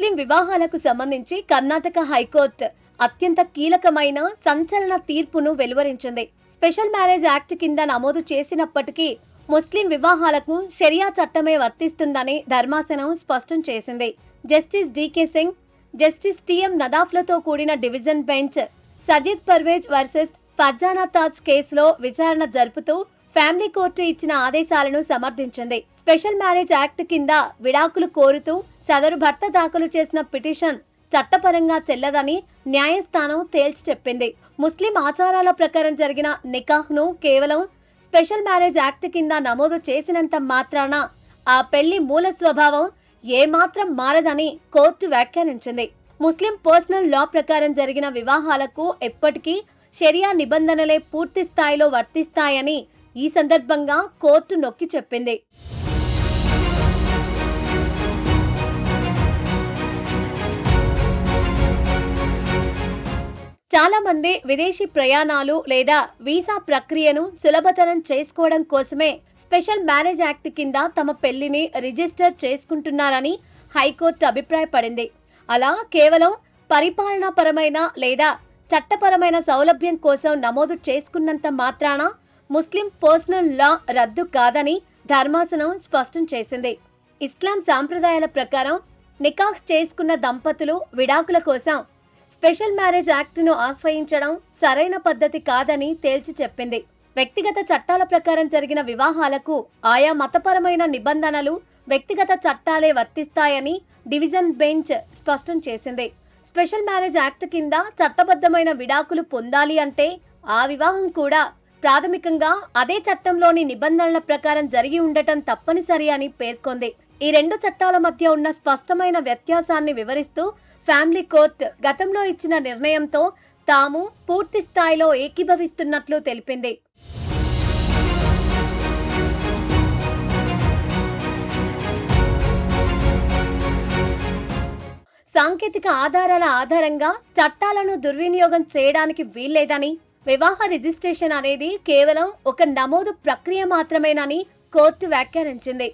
ముస్లిం వివాహాలకు సంబంధించి కర్ణాటక హైకోర్టు అత్యంత కీలకమైన సంచలన తీర్పును వెలువరించింది. స్పెషల్ మ్యారేజ్ యాక్ట్ కింద నమోదు చేసినప్పటికీ ముస్లిం వివాహాలకు షరియా చట్టమే వర్తిస్తుందని ధర్మాసనం స్పష్టం చేసింది. Justice DK Singh, justice TM నదాఫ్లతో కూడిన division bench Sajid Parvez versus Farzana Taj కేసులో విచారణ జరుపుతూ ఫ్యామిలీ కోర్టు ఇచ్చిన ఆదేశాలను సమర్థించింది. స్పెషల్ మ్యారేజ్ యాక్ట్ కింద విడాకులు కోరుతూ సదరు భర్త దాఖలు చేసిన పిటిషన్ చట్టపరంగా చెల్లదని న్యాయస్థానం తేల్చి చెప్పింది. ముస్లిం ఆచారాల ప్రకారం జరిగిన నికాహ్ను కేవలం స్పెషల్ మ్యారేజ్ యాక్ట్ కింద నమోదు చేసినంత మాత్రాన ఆ పెళ్లి మూల స్వభావం ఏమాత్రం మారదని కోర్టు వ్యాఖ్యానించింది. ముస్లిం పర్సనల్ లా ప్రకారం జరిగిన వివాహాలకు ఎప్పటికీ షరియా నిబంధనలే పూర్తి స్థాయిలో వర్తిస్తాయని ఈ సందర్భంగా కోర్టు నొక్కి చెప్పింది. చాలా మంది విదేశీ ప్రయాణాలు లేదా వీసా ప్రక్రియను సులభతరం చేసుకోవడం కోసమే స్పెషల్ మ్యారేజ్ యాక్ట్ కింద తమ పెళ్లిని రిజిస్టర్ చేసుకుంటున్నారని హైకోర్టు అభిప్రాయపడింది. అలా కేవలం పరిపాలనాపరమైన లేదా చట్టపరమైన సౌలభ్యం కోసం నమోదు చేసుకున్నంత మాత్రాన ముస్లిం పర్సనల్ లా రద్దు కాదని ధర్మాసనం స్పష్టం చేసింది. ఇస్లాం సాంప్రదాయాల ప్రకారం నికాహ్ చేసుకున్న దంపతులు విడాకుల కోసం స్పెషల్ మ్యారేజ్ యాక్ట్ను ఆశ్రయించడం సరైన పద్ధతి కాదని తేల్చి చెప్పింది. వ్యక్తిగత చట్టాల ప్రకారం జరిగిన వివాహాలకు ఆయా మతపరమైన నిబంధనలు, వ్యక్తిగత చట్టాలే వర్తిస్తాయని డివిజన్ బెంచ్ స్పష్టం చేసింది. స్పెషల్ మ్యారేజ్ యాక్ట్ కింద చట్టబద్ధమైన విడాకులు పొందాలి అంటే ఆ వివాహం కూడా ప్రాథమికంగా అదే చట్టంలోని నిబంధనల ప్రకారం జరిగి ఉండటం తప్పనిసరి అని పేర్కొంది. ఈ రెండు చట్టాల మధ్య ఉన్న స్పష్టమైన వ్యత్యాసాన్ని వివరిస్తూ ఫ్యామిలీ కోర్టు గతంలో ఇచ్చిన నిర్ణయంతో తాము పూర్తి స్థాయిలో ఏకీభవిస్తున్నట్లు తెలిపింది. సాంకేతిక ఆధారాల ఆధారంగా చట్టాలను దుర్వినియోగం చేయడానికి వీల్లేదని, వివాహ రిజిస్ట్రేషన్ అనేది కేవలం ఒక నమోదు ప్రక్రియ మాత్రమేనని కోర్టు వ్యాఖ్యానించింది.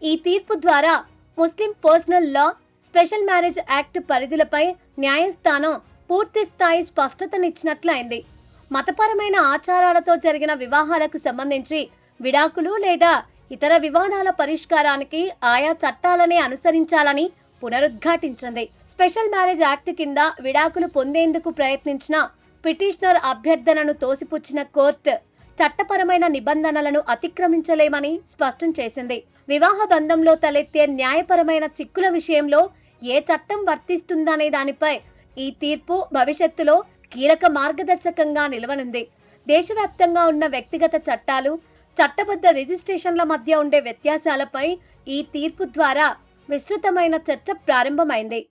ఈ తీర్పు ద్వారా ముస్లిం పర్సనల్ లా, స్పెషల్ మ్యారేజ్ యాక్ట్ పరిధులపై న్యాయస్థానం పూర్తి స్థాయి స్పష్టతనిచ్చినట్లయింది. మతపరమైన ఆచారాలతో జరిగిన వివాహాలకు సంబంధించి విడాకులు లేదా ఇతర వివాదాల పరిష్కారానికి ఆయా చట్టాలనే అనుసరించాలని పునరుద్ఘాటించింది. స్పెషల్ మ్యారేజ్ యాక్ట్ కింద విడాకులు పొందేందుకు ప్రయత్నించిన పిటిషనర్ అభ్యర్థనను తోసిపుచ్చిన కోర్టు చట్టపరమైన నిబంధనలను అతిక్రమించలేమని స్పష్టం చేసింది. వివాహ బంధంలో తలెత్తే న్యాయపరమైన చిక్కుల విషయంలో ఏ చట్టం వర్తిస్తుందనే దానిపై ఈ తీర్పు భవిష్యత్తులో కీలక మార్గదర్శకంగా నిలవనుంది. దేశవ్యాప్తంగా ఉన్న వ్యక్తిగత చట్టాలు, చట్టబద్ధ రిజిస్ట్రేషన్ల మధ్య ఉండే వ్యత్యాసాలపై ఈ తీర్పు ద్వారా విస్తృతమైన చర్చ ప్రారంభమైంది.